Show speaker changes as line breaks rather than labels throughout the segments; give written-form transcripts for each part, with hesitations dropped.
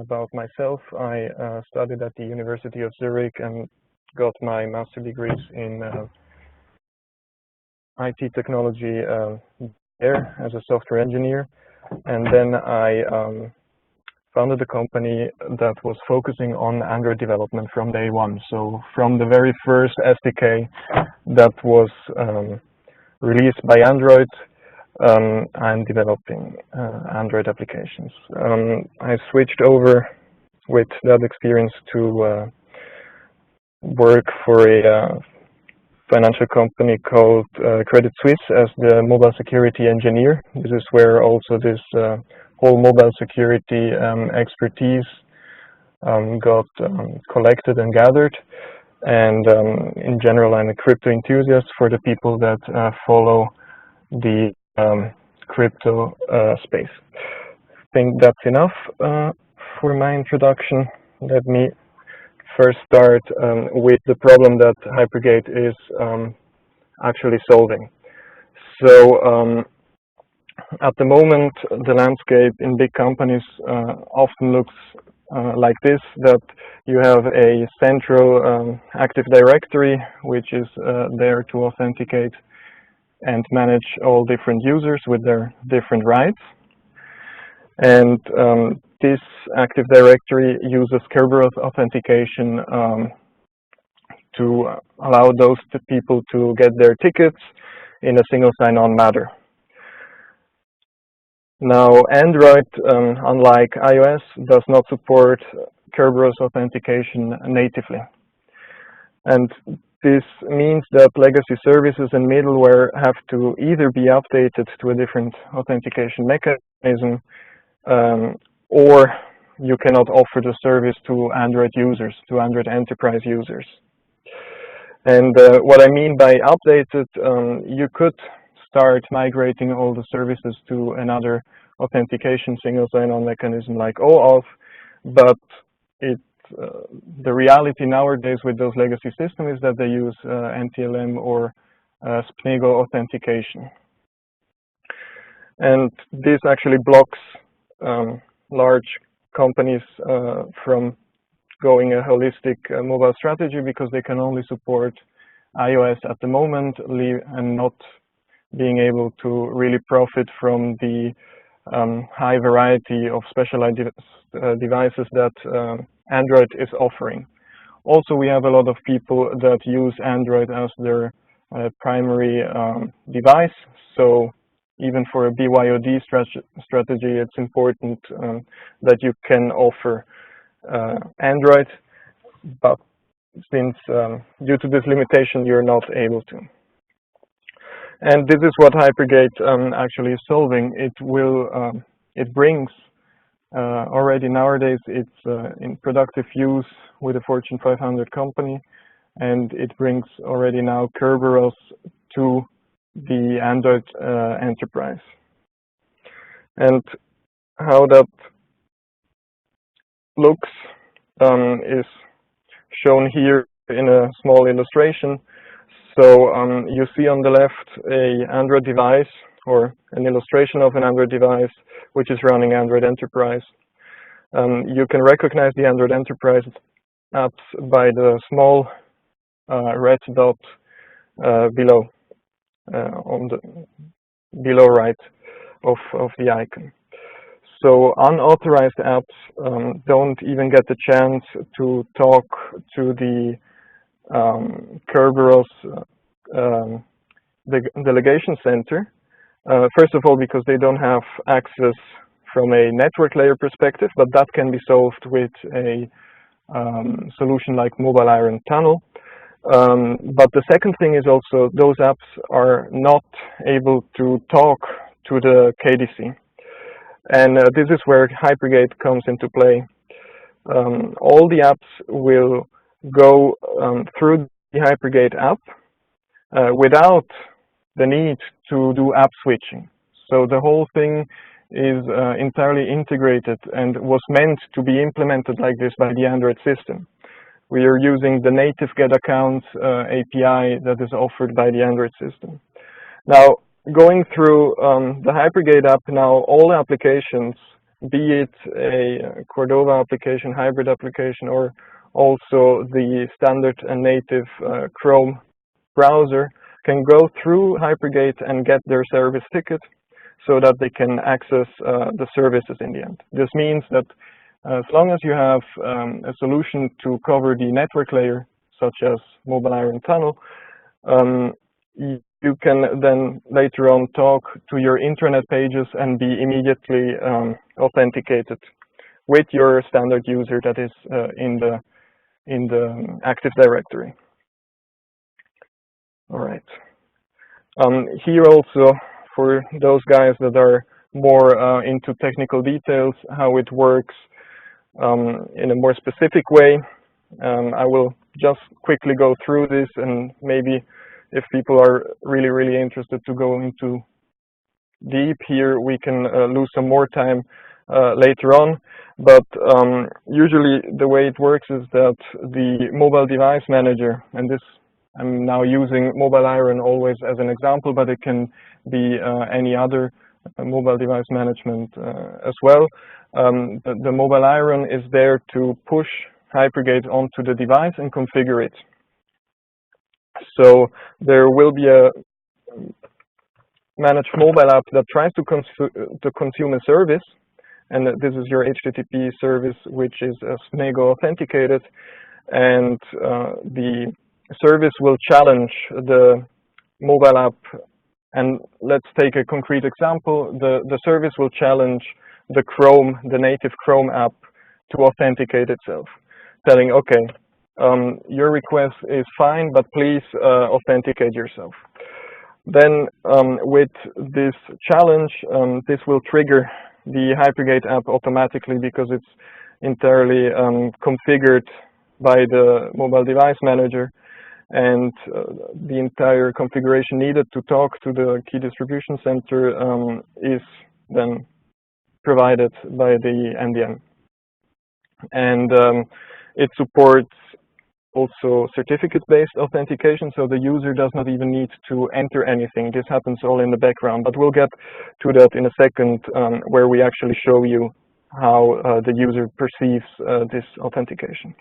about myself. I studied at the University of Zurich and got my master degrees in IT technology there as a software engineer. And then I founded a company that was focusing on Android development from day one. So from the very first SDK that was released by Android, I'm developing Android applications. I switched over with that experience to work for a financial company called Credit Suisse as the mobile security engineer. This is where also this whole mobile security expertise got collected and gathered. And in general, I'm a crypto enthusiast for the people that follow the crypto space. I think that's enough for my introduction. Let me first start with the problem that Hypergate is actually solving. So at the moment, the landscape in big companies often looks like this, that you have a central Active Directory, which is there to authenticate and manage all different users with their different rights. And this Active Directory uses Kerberos authentication to allow those people to get their tickets in a single sign-on manner. Now, Android, unlike iOS, does not support Kerberos authentication natively. And this means that legacy services and middleware have to either be updated to a different authentication mechanism, or you cannot offer the service to Android users, to Android enterprise users. And what I mean by updated, you could start migrating all the services to another authentication single sign-on mechanism like OAuth, but the reality nowadays with those legacy systems is that they use NTLM or SPNIGO authentication. And this actually blocks large companies from going a holistic mobile strategy because they can only support iOS at the moment and not being able to really profit from the high variety of specialized devices that Android is offering. Also, we have a lot of people that use Android as their primary device. So even for a BYOD strategy, it's important that you can offer Android, but since due to this limitation, you're not able to. And this is what Hypergate actually is solving. It brings already nowadays it's in productive use with a Fortune 500 company, and it brings already now Kerberos to the Android enterprise. And how that looks is shown here in a small illustration. So you see on the left a Android device or an illustration of an Android device which is running Android Enterprise. You can recognize the Android Enterprise apps by the small red dot below on the below right of the icon. So unauthorized apps don't even get the chance to talk to the Kerberos delegation center. First of all, because they don't have access from a network layer perspective, but that can be solved with a solution like Mobile Iron Tunnel. But the second thing is also those apps are not able to talk to the KDC. And this is where Hypergate comes into play. All the apps will go through the Hypergate app without the need to do app switching. So the whole thing is entirely integrated and was meant to be implemented like this by the Android system. We are using the native Get Accounts API that is offered by the Android system. Now, going through the Hypergate app now, all applications be it a Cordova application, hybrid application, or also the standard and native Chrome browser, can go through Hypergate and get their service ticket so that they can access the services in the end. This means that as long as you have a solution to cover the network layer, such as Mobile Iron Tunnel, you can then later on talk to your intranet pages and be immediately authenticated with your standard user that is in the Active Directory. All right. Here also, for those guys that are more into technical details, how it works in a more specific way, I will just quickly go through this, and maybe if people are really interested to go into deep here, we can lose some more time later on. But usually the way it works is that the mobile device manager, and this I'm now using Mobile Iron always as an example, but it can be any other mobile device management as well. The Mobile Iron is there to push Hypergate onto the device and configure it. So there will be a managed mobile app that tries to consume a service, and this is your HTTP service, which is SNEGO authenticated, and the service will challenge the mobile app. And let's take a concrete example. The service will challenge the native Chrome app to authenticate itself, telling, okay, your request is fine, but please authenticate yourself. Then with this challenge, this will trigger the Hypergate app automatically because it's entirely configured by the mobile device manager, and the entire configuration needed to talk to the key distribution center is then provided by the MDM. And it supports also certificate-based authentication, so the user does not even need to enter anything. This happens all in the background, but we'll get to that in a second, where we actually show you how the user perceives this authentication.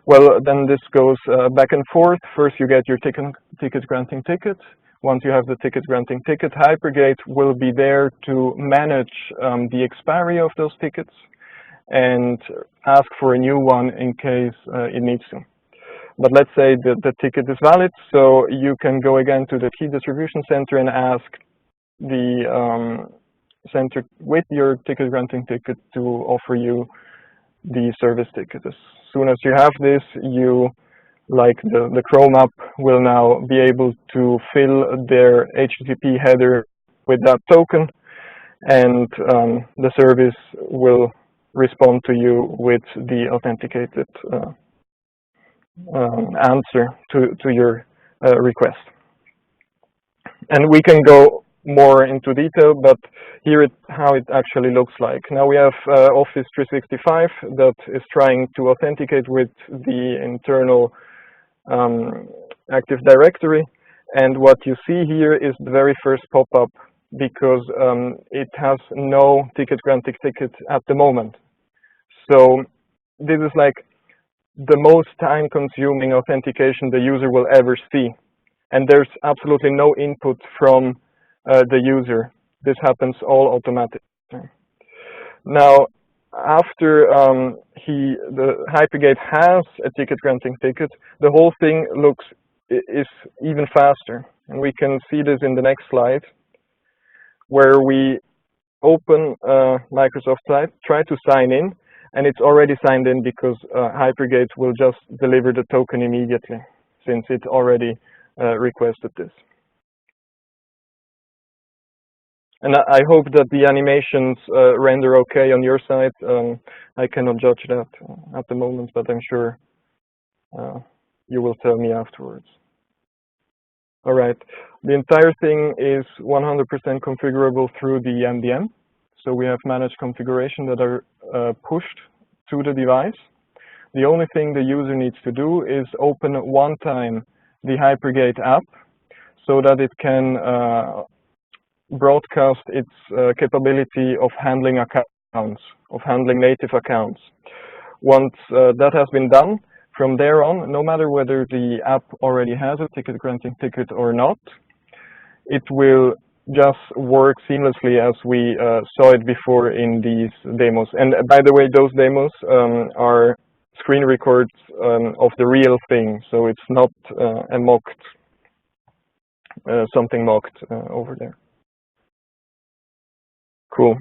Well, then this goes back and forth. First, you get your ticket granting ticket. Once you have the ticket granting ticket, Hypergate will be there to manage the expiry of those tickets and ask for a new one in case it needs to. But let's say that the ticket is valid, so you can go again to the key distribution center and ask the center with your ticket granting ticket to offer you the service ticket. As soon as you have this, you, like the Chrome app, will now be able to fill their HTTP header with that token, and the service will respond to you with the authenticated answer to your request. And we can go more into detail, but here how it actually looks like. Now we have Office 365 that is trying to authenticate with the internal Active Directory, and what you see here is the very first pop-up, because it has no ticket granting ticket at the moment. So this is like the most time-consuming authentication the user will ever see, and there's absolutely no input from the user. This happens all automatically. Now, after the Hypergate has a ticket granting ticket, the whole thing is even faster, and we can see this in the next slide, where we open Microsoft site, try to sign in, and it's already signed in because Hypergate will just deliver the token immediately, since it already requested this. And I hope that the animations render okay on your side. I cannot judge that at the moment, but I'm sure you will tell me afterwards. All right, the entire thing is 100% configurable through the MDM. So we have managed configuration that are pushed to the device. The only thing the user needs to do is open one time the Hypergate app so that it can broadcast its capability of handling accounts accounts, of handling native accounts. Once that has been done, from there on, no matter whether the app already has a ticket granting ticket or not, it will just work seamlessly as we saw it before in these demos. And by the way, those demos are screen records of the real thing, so it's not a mocked, something mocked over there. Cool.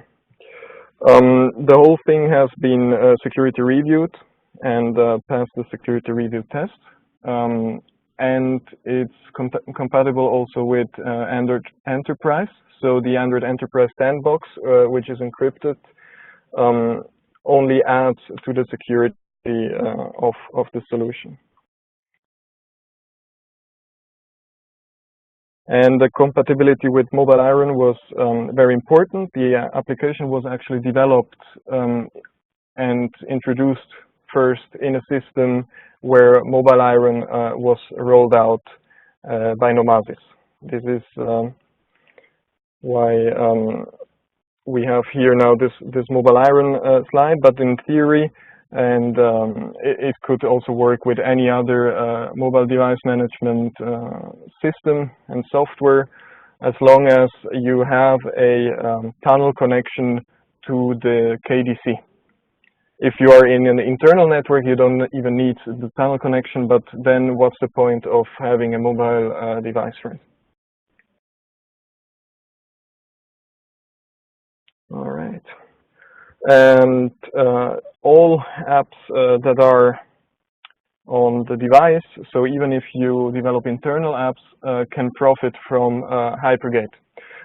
The whole thing has been security reviewed and passed the security review test. And it's compatible also with Android Enterprise. So the Android Enterprise sandbox, which is encrypted, only adds to the security of the solution. And the compatibility with Mobile Iron was very important. The application was actually developed and introduced first in a system where Mobile Iron was rolled out by Nomasis. This is why we have here now this Mobile Iron slide, but in theory, and it could also work with any other mobile device management system and software, as long as you have a tunnel connection to the KDC. If you are in an internal network, you don't even need the tunnel connection, but then what's the point of having a mobile device, right? All right. And all apps that are on the device, so even if you develop internal apps, can profit from Hypergate.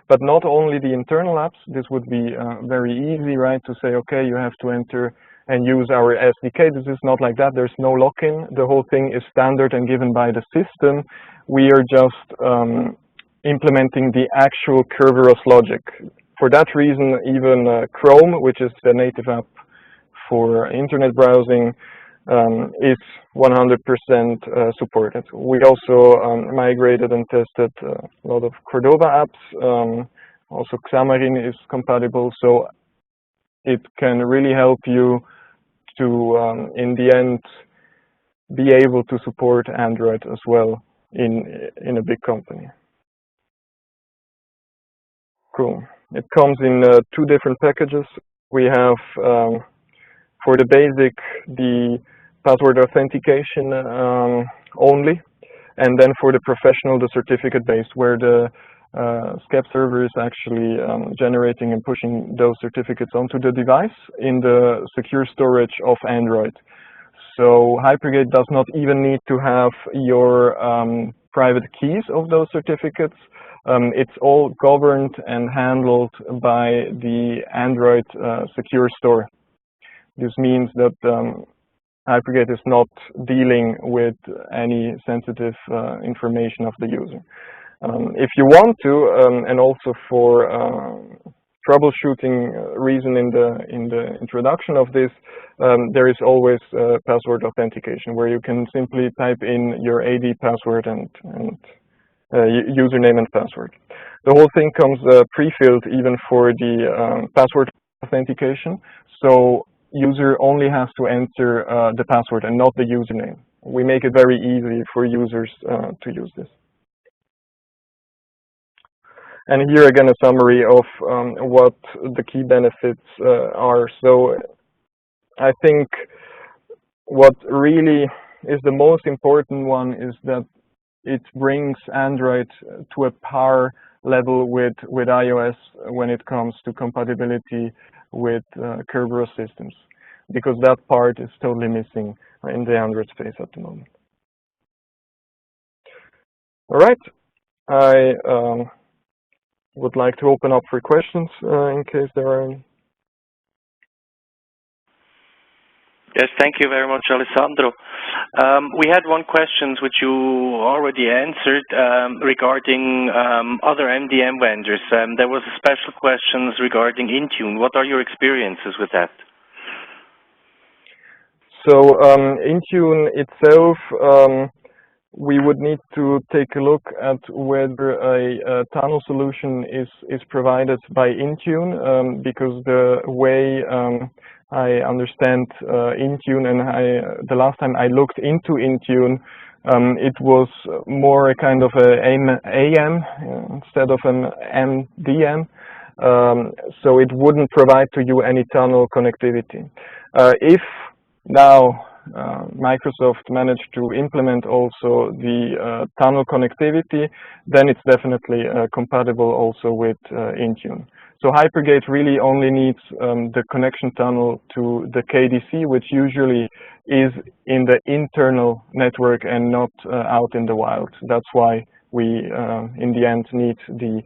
But not only the internal apps, this would be very easy, right, to say, okay, you have to enter and use our SDK. This is not like that. There's no lock-in. The whole thing is standard and given by the system. We are just implementing the actual Kerberos logic. For that reason, even Chrome, which is the native app for internet browsing, is 100% supported. We also migrated and tested a lot of Cordova apps. Also Xamarin is compatible, so it can really help you to, in the end, be able to support Android as well in a big company. Cool. It comes in 2 different packages. We have, for the basic, the password authentication only, and then for the professional, the certificate-based, where the SCAP server is actually generating and pushing those certificates onto the device in the secure storage of Android. So Hypergate does not even need to have your private keys of those certificates. It's all governed and handled by the Android secure store. This means that Hypergate is not dealing with any sensitive information of the user. If you want to, and also for troubleshooting reason in the introduction of this, there is always password authentication, where you can simply type in your AD password and username and password. The whole thing comes pre-filled even for the password authentication, so user only has to enter the password and not the username. We make it very easy for users to use this. And here again a summary of what the key benefits are. So I think what really is the most important one is that it brings Android to a par level with iOS when it comes to compatibility with Kerberos systems, because that part is totally missing in the Android space at the moment. All right, I would like to open up for questions in case there are any.
Yes, thank you very much, Alessandro. We had one question which you already answered regarding other MDM vendors. There was a special question regarding Intune. What are your experiences with that?
So Intune itself we would need to take a look at whether a tunnel solution is provided by Intune, because the way I understand Intune, and the last time I looked into Intune, it was more a kind of a AM instead of an MDM. So it wouldn't provide to you any tunnel connectivity. If now Microsoft managed to implement also the tunnel connectivity, then it's definitely compatible also with Intune. So Hypergate really only needs the connection tunnel to the KDC, which usually is in the internal network and not out in the wild. That's why we, in the end, need the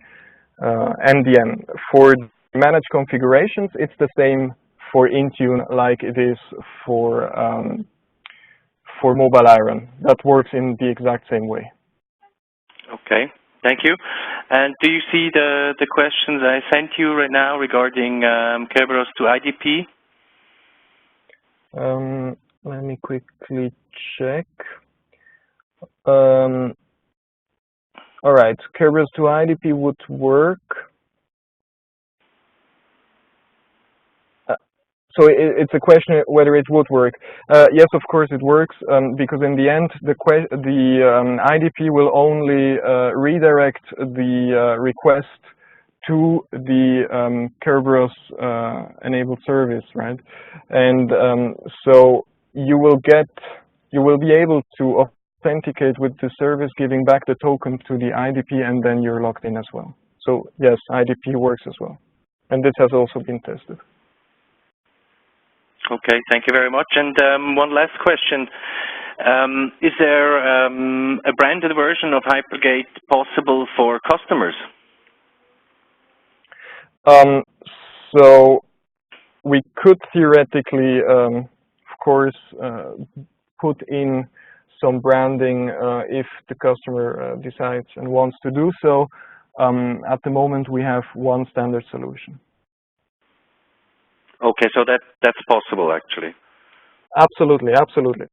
MDM. For managed configurations, it's the same for Intune like it is for Mobile Iron. That works in the exact same way.
Okay, thank you. And do you see the questions I sent you right now regarding Kerberos to IDP?
Let me quickly check. All right, Kerberos to IDP would work. So it's a question whether it would work. Yes, of course it works, because in the end, the IDP will only redirect the request to the Kerberos enabled service, right? And so you will be able to authenticate with the service, giving back the token to the IDP, and then you're logged in as well. So yes, IDP works as well, and this has also been tested.
Okay, thank you very much. And one last question. Is there a branded version of Hypergate possible for customers?
So we could theoretically, of course, put in some branding if the customer decides and wants to do so. At the moment, we have one standard solution.
Okay, so that's possible, actually.
Absolutely, absolutely.